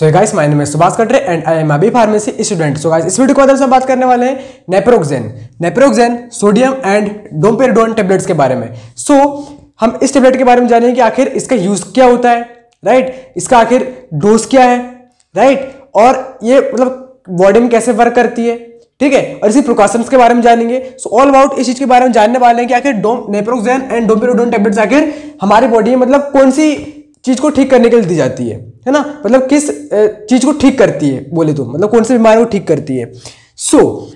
So guys, my name is Subhash कटरे and I am अभी pharmacy student. So guys, इस video को अंदर से बात करने वाले हैं naproxen sodium and domperidone tablets के बारे में। सो हम इस टेबलेट के बारे में जानेंगे कि आखिर इसका यूज क्या होता है, राइट, इसका आखिर डोज क्या है, राइट, और ये मतलब बॉडी में कैसे वर्क करती है, ठीक है, और इसी प्रिकॉशंस के बारे में जानेंगे। सो ऑल अबाउट इस चीज के बारे में जानने वाले हैं कि आखिर नेप्रोक्सेन एंड डोम्पेरिडोन टेबलेट्स आखिर हमारी बॉडी में मतलब कौन सी चीज को ठीक करने के लिए दी जाती है ना, मतलब किस चीज को ठीक करती है, बोले तो मतलब कौन सी बीमारी को ठीक करती है। सो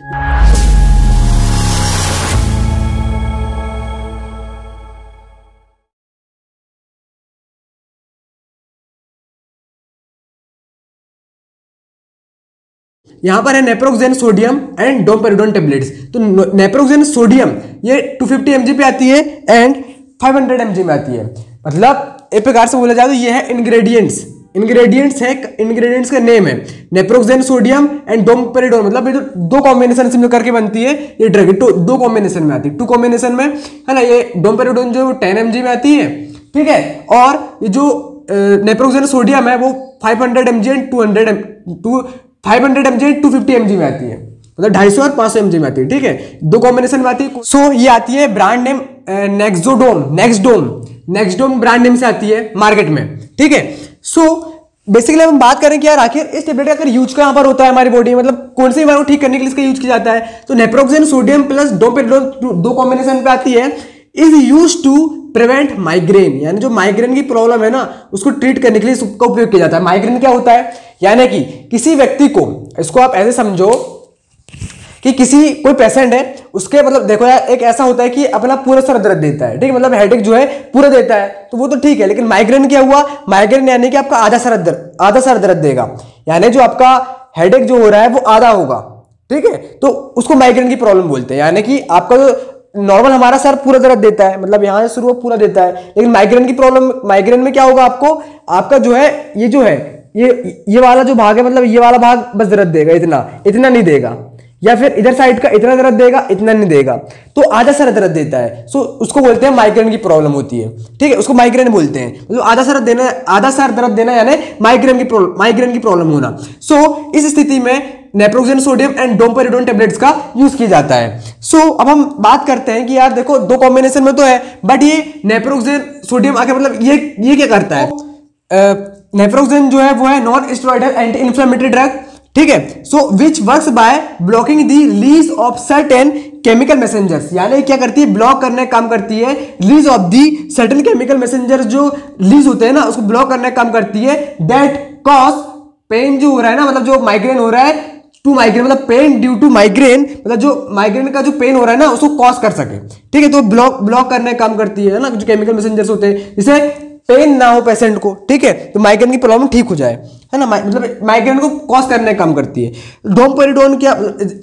यहां पर है naproxen sodium and domperidone tablets. तो नेप्रोक्सेन सोडियम ये 250 mg पे आती है एंड 500 mg में आती है। मतलब एक प्रकार से बोला जाए तो ये है इंग्रेडिएंट्स का नेम है नेप्रोक्सेन सोडियम एंड डोम्पेरिडोन। मतलब ये जो दो कॉम्बिनेशन से मिलकर के बनती है ये ड्रग, दो कॉम्बिनेशन में आती है, 2 कॉम्बिनेशन में है ना। ये डोम्पेरिडोन जो 10 mg में आती है, ठीक है, और ये जो नेप्रोक्सेन सोडियम है वो 500 mg and 500 mg and 250 mg में आती है, मतलब 250 और 500 mg में आती है, ठीक है, 2 कॉम्बिनेशन में आती है। सो ये आती है ब्रांड नेम नेक्सडोम ब्रांड नेम से आती है मार्केट में, ठीक है। सो बेसिकली हम बात करें कि यार आखिर इस टेबलेट का अगर यूज कहां पर होता है हमारी बॉडी में, मतलब कौन सी बीमारी को ठीक करने के लिए इसका यूज किया जाता है। तो naproxen sodium plus domperidone 2 combination पे आती है, is use to prevent migraine, यानी जो माइग्रेन की प्रॉब्लम है ना उसको ट्रीट करने के लिए इसका उपयोग किया जाता है। माइग्रेन क्या होता है, यानी कि किसी व्यक्ति को, इसको आप ऐसे समझो कि कोई पेशेंट है, उसके मतलब देखो यार एक ऐसा होता है कि अपना पूरा सर दर्द देता है, ठीक है, मतलब हेडेक जो है पूरा देता है तो वो तो ठीक है, लेकिन माइग्रेन क्या हुआ, माइग्रेन यानी कि आपका आधा सर दर्द देगा, यानी जो आपका हेडेक जो हो रहा है वो आधा होगा, ठीक है, तो उसको माइग्रेन की प्रॉब्लम बोलते हैं। यानी कि आपका जो नॉर्मल हमारा सर पूरा दर्द देता है, मतलब यहां से शुरू पूरा देता है, लेकिन माइग्रेन की प्रॉब्लम, माइग्रेन में क्या होगा आपका जो है ये वाला जो भाग है, मतलब ये वाला भाग बस दर्द देगा, इतना नहीं देगा, या फिर इधर साइड का इतना दर्द देगा, इतना नहीं देगा, तो आधा सर दर्द देता है। सो उसको बोलते हैं माइग्रेन की प्रॉब्लम होती है, ठीक है, उसको माइग्रेन बोलते हैं, मतलब आधा सर दर्द देना यानी माइग्रेन की प्रॉब्लम होना। सो इस स्थिति में naproxen sodium and domperidone tablets का यूज किया जाता है। सो अब हम बात करते हैं कि यार देखो 2 कॉम्बिनेशन में तो है, बट ये नेप्रोक्सेन सोडियम आके मतलब ये क्या करता है, नेप्रोक्सेन जो है वो है non steroidal anti inflammatory drug, ठीक है। So which works by blocking the release of certain chemical messengers, यानी क्या करती है, ब्लॉक करने का काम करती है, release of the certain chemical messenger जो रिलीज होते हैं ना उसको ब्लॉक करने का काम करती है, दैट कॉज पेन जो हो रहा है ना, मतलब जो माइग्रेन हो रहा है टू माइग्रेन, मतलब पेन ड्यू टू माइग्रेन, मतलब जो माइग्रेन का जो पेन हो रहा है ना उसको कॉज कर सके, ठीक है, तो ब्लॉक करने का काम करती है ना, जो केमिकल मैसेंजर्स होते हैं, जिससे पेन ना हो पेशेंट को, ठीक है, तो माइग्रेन की प्रॉब्लम ठीक हो जाए, है ना, मतलब माइग्रेन को कॉज करने का काम करती है। डोम्पेरिडोन क्या,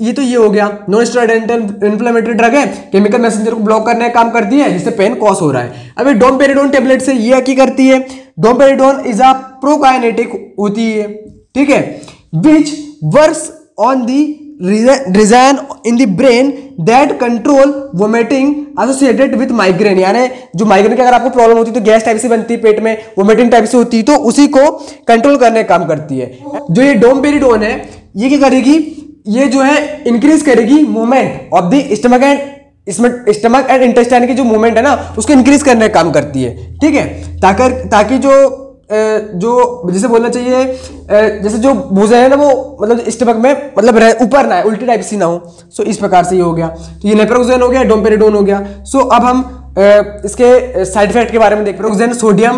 ये हो गया नॉन स्टेरॉइडल इन्फ्लेमेटरी ड्रग है, केमिकल मैसेंजर को ब्लॉक करने का काम करती है जिससे पेन कॉज हो रहा है। अभी डोम्पेरिडोन टेबलेट से ये क्या करती है, डोम्पेरिडोन इज अ प्रोकाइनेटिक होती है, ठीक है, which works on the region in the brain that control vomiting associated with migraine, यानी जो माइग्रेन की अगर आपको प्रॉब्लम होती है तो गैस टाइप से बनती है पेट में, वोमिटिंग टाइप से होती है, तो उसी को कंट्रोल करने का काम करती है। जो ये डोम्पेरिडोन है ये क्या करेगी, ये जो है इंक्रीज करेगी movement of the stomach and intestine की जो मूवमेंट है ना उसको इंक्रीज करने का काम करती है, ठीक है, ताकि जो जैसे बोलना चाहिए जैसे जो भूजा है ना वो मतलब स्टमक में मतलब ऊपर ना है, उल्टी टाइप सी ना हो। सो इस प्रकार से ये हो गया, तो ये नेप्रोक्सेन हो गया, डोम्पेरिडोन हो गया। सो अब हम इसके साइड इफेक्ट के बारे में देख, नेप्रोक्सेन सोडियम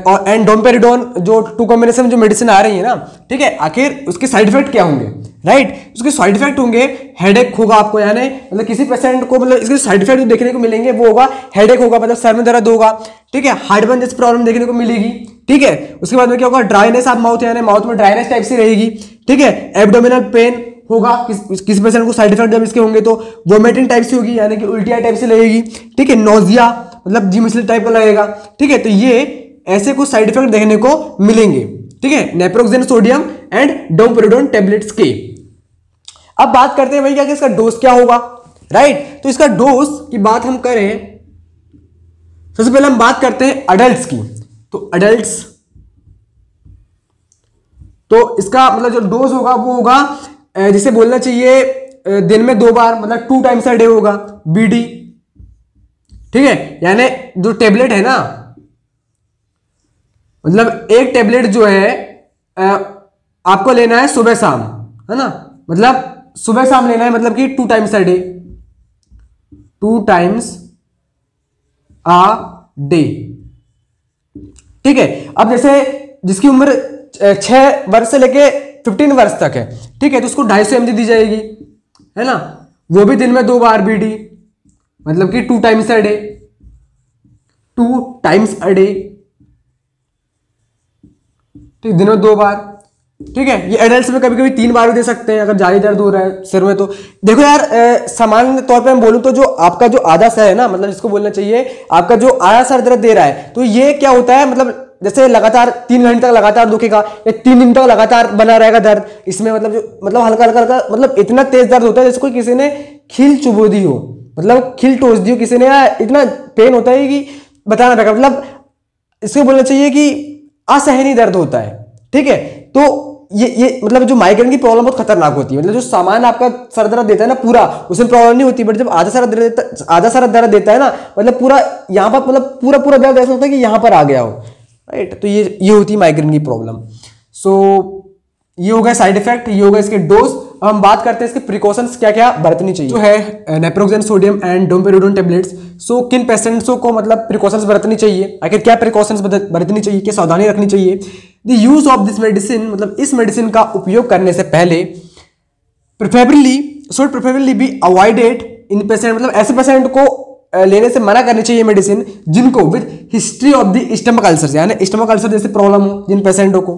और एंड डोम्पेरिडोन जो 2 कॉम्बिनेशन जो मेडिसिन आ रही है ना, ठीक है, आखिर उसके साइड इफेक्ट क्या होंगे, राइट, उसके साइड इफेक्ट होंगे हेडेक होगा आपको, यानी मतलब किसी पेशेंट को मतलब इसके साइड इफेक्ट जो देखने को मिलेंगे वो होगा हेडेक होगा, मतलब सर में दर्द होगा, ठीक है, हार्टबर्न जैसी प्रॉब्लम देखने को मिलेगी, ठीक है, उसके बाद में क्या होगा, ड्राइनेस ऑफ माउथ, यानी माउथ में ड्राइनेस टाइप से रहेगी, ठीक है, एब्डोमिनल पेन होगा किसी पेशेंट को, साइड इफेक्ट जब इसके होंगे तो वोमिटिंग टाइप से होगी, यानी कि उल्टिया टाइप से लगेगी, ठीक है, नोजिया मतलब जी मिसल टाइप का लगेगा, ठीक है, तो ये ऐसे कुछ साइड इफेक्ट देखने को मिलेंगे, ठीक है, naproxen sodium and domperidone tablets के। अब बात करते हैं भाई क्या इसका डोज क्या होगा, राइट, तो इसका डोज की बात हम करें, सबसे पहले हम बात करते हैं अडल्ट्स की। तो अडल्ट्स तो इसका मतलब जो डोज होगा वो होगा जिसे बोलना चाहिए दिन में 2 बार, मतलब 2 टाइम्स अ डे होगा BD। ठीक है, यानी जो टेबलेट है ना, मतलब एक टेबलेट जो है आपको लेना है सुबह शाम, है ना, मतलब सुबह शाम लेना है, मतलब कि 2 times a day, 2 times a day. ठीक है, अब जैसे जिसकी उम्र 6 वर्ष से लेके 15 वर्ष तक है, ठीक है, तो उसको 250 mg दी जाएगी, है ना, वो भी दिन में 2 बार BD, मतलब कि 2 times a day, 2 times a day, ठीक, दिन में 2 बार। ठीक है, ये एडल्ट्स में कभी कभी 3 बार भी दे सकते हैं अगर ज्यादा दर्द हो रहा है सिर में। तो देखो यार, सामान्य तौर पे मैं बोलूं तो जो आपका जो आधा सर है ना, मतलब जिसको बोलना चाहिए आपका जो आधा सर दर्द दे रहा है, तो ये क्या होता है, मतलब जैसे लगातार 3 घंटे तक लगातार दुखेगा या 3 दिन तक लगातार बना रहेगा दर्द, इसमें मतलब जो मतलब हल्का हल्का हल्का, मतलब इतना तेज दर्द होता है जैसे कोई किसी ने खील चुबो दी हो, मतलब खील टोस दी हो किसी ने, या इतना पेन होता है कि बताना पड़ेगा, मतलब इसको बोलना चाहिए कि असहनीय दर्द होता है। ठीक है, तो ये मतलब जो माइग्रेन की प्रॉब्लम बहुत खतरनाक होती है, मतलब जो सामान आपका सर दर्द देता है ना पूरा, उसमें प्रॉब्लम नहीं होती, बट जब आधा सर दर्द देता है ना, मतलब पूरा यहाँ पर, मतलब पूरा पूरा दर्द ऐसा होता है कि यहाँ पर आ गया हो, राइट। तो ये होती है माइग्रेन की प्रॉब्लम। सो ये हो गया साइड इफेक्ट, ये हो गया इसके डोज। अब हम बात करते हैं इसके प्रिकॉशंस क्या क्या बरतनी चाहिए, जो है naproxen sodium and domperidone tablets. So किन पेशेंट्सों को मतलब प्रिकॉशंस बरतनी चाहिए, आखिर क्या प्रिकॉशंस बरतनी चाहिए, क्या सावधानी रखनी चाहिए। The use of this medicine, मतलब इस मेडिसिन का उपयोग करने से पहले preferably be avoided in patient, मतलब ऐसे पेशेंट को लेने से मना करनी चाहिए मेडिसिन जिनको with history of the stomach ulcer, यानी स्टमक अल्सर जैसे प्रॉब्लम हो जिन पेशेंटों को,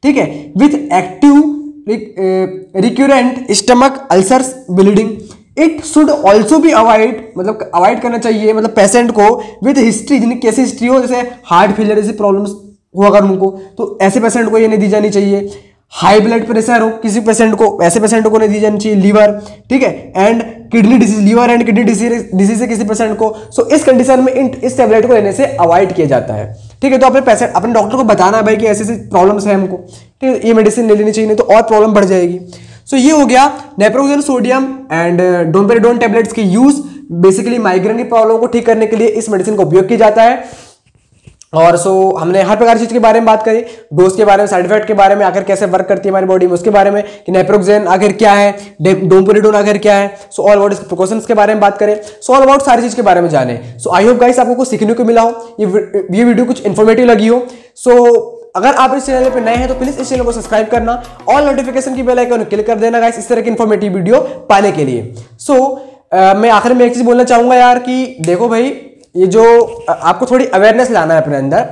ठीक है, with active recurrent stomach ulcers bleeding. It should also be avoid, मतलब अवॉइड करना चाहिए, मतलब पेशेंट को विद हिस्ट्री, जिनकी कैसी हिस्ट्री हो, जैसे हार्ट फेलियर जैसी प्रॉब्लम्स हो अगर उनको, तो ऐसे पेशेंट को ये नहीं दी जानी चाहिए। हाई ब्लड प्रेशर हो किसी पेशेंट को, ऐसे पेशेंट को नहीं दी जानी चाहिए। लीवर, ठीक है, and kidney disease, liver and kidney disease है किसी पेशेंट को, सो इस कंडीशन में इस टैबलेट को लेने से अवॉइड किया जाता है। ठीक है, तो अपने डॉक्टर को बताना है भाई कि ऐसी ऐसी प्रॉब्लम्स है हमको, ठीक है, ये मेडिसिन ले लेनी चाहिए, नहीं तो और प्रॉब्लम बढ़ जाएगी। सो ये हो गया naproxen sodium and domperidone tablets के यूज। बेसिकली माइग्रेन की प्रॉब्लम को ठीक करने के लिए इस मेडिसिन का उपयोग किया जाता है। और सो हमने हर प्रकार की चीज के बारे में बात करी, डोज के बारे में, साइड इफेक्ट के बारे में, आखिर कैसे वर्क करती है हमारी बॉडी में उसके बारे में, कि नेप्रोक्सेन आखिर क्या है, डोम्पेरिडोन आखिर क्या है, सो ऑल अबाउट इसके प्रिकॉशंस के बारे में बात करें, सो ऑल अबाउट सारी चीज के बारे में जाने। सो आई होप गाइस आपको कुछ सीखने को मिला हो, ये वीडियो कुछ इन्फॉर्मेटिव लगी हो। सो अगर आप इस चैनल पे नए हैं तो प्लीज इस चैनल को सब्सक्राइब करना, ऑल नोटिफिकेशन की बेल आइकन क्लिक कर देना गाइस, इस तरह की इन्फॉर्मेटिव वीडियो पाने के लिए। सो मैं आखिर में एक चीज बोलना चाहूंगा यार, कि देखो भाई, ये जो आपको थोड़ी अवेयरनेस लाना है अपने अंदर।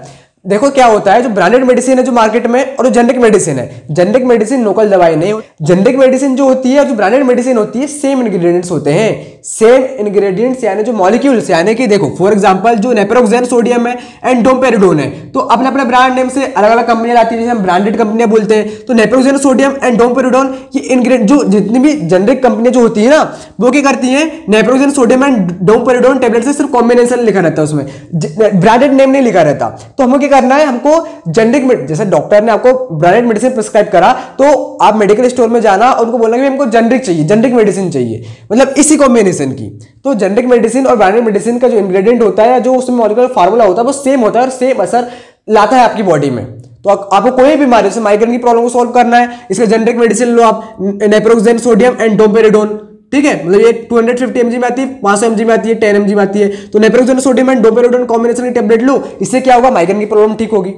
देखो क्या होता है, जो ब्रांडेड मेडिसिन है जो मार्केट में, और जो जेनेरिक मेडिसिन है, जेनेरिक मेडिसिन लोकल दवाई नहीं होती। जेनेरिक मेडिसिन जो होती है और जो ब्रांडेड मेडिसिन होती है, सेम इंग्रेडिएंट्स होते हैं, सेम इंग्रेडिएंट्स, यानी जो मॉलिक्यूल्स, यानी कि देखो फॉर एग्जांपल जो नेप्रोक्सेन सोडियम है एंड डोम्पेरिडोन है, तो अपने अपने ब्रांड नेम से अलग अलग कंपनियां आती है, जैसे हम ब्रांडेड कंपनियां बोलते हैं। तो नेप्रोक्सेन सोडियम एंड डोम्पेरिडोन ये इंग्रेडिएंट, जो जितनी भी जेनेरिक कंपनियां जो होती है ना, वो क्या करती है, naproxen sodium and domperidone tablet से सिर्फ कॉम्बिनेशन लिखा रहता है, उसमें ब्रांडेड नेम नहीं लिखा रहता। तो हमको क्या करना है, हमको जेनेरिक, जैसे डॉक्टर ने आपको ब्रांडेड मेडिसिन प्रिस्क्राइब करा, तो आप मेडिकल स्टोर में जाना और उनको बोलना कि हमको जेनेरिक चाहिए, जेनेरिक मेडिसिन चाहिए, मतलब इसी कॉम्बिनेशन की। तो जेनेरिक मेडिसिन और ब्रांडेड मेडिसिन का जो इंग्रेडिएंट होता है, जो उसमें मॉलिक्यूलर फार्मूला होता है, वो सेम होता है और सेम असर लाता है आपकी बॉडी में। तो आपको कोई बीमारी, जैसे माइग्रेन की प्रॉब्लम को सॉल्व करना है, इसका जेनेरिक मेडिसिन लो आप, नेप्रोक्सेन सोडियम एंड डोम्पेरिडोन, ठीक है, मतलब ये 250 mg में आती है, 500 mg में आती है, 10 mg में आती है। तो naproxen sodium and domperidone combination की टैबलेट लो, इससे क्या होगा, माइग्रेन की प्रॉब्लम ठीक होगी।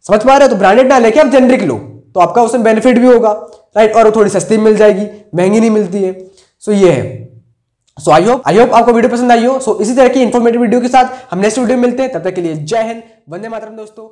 समझ पा रहे हो? तो ब्रांडेड ना लेके आप जेनेरिक लो, तो आपका उसमें बेनिफिट भी होगा, राइट, और थोड़ी सस्ती मिल जाएगी, महंगी नहीं मिलती है। सो ये है। सो आई होप आपको वीडियो पसंद आई हो। सो इसी तरह की इंफॉर्मेटिव वीडियो के साथ हम नेक्स्ट वीडियो में मिलते हैं, तब तक के लिए जय हिंद, वंदे मातरम दोस्तों।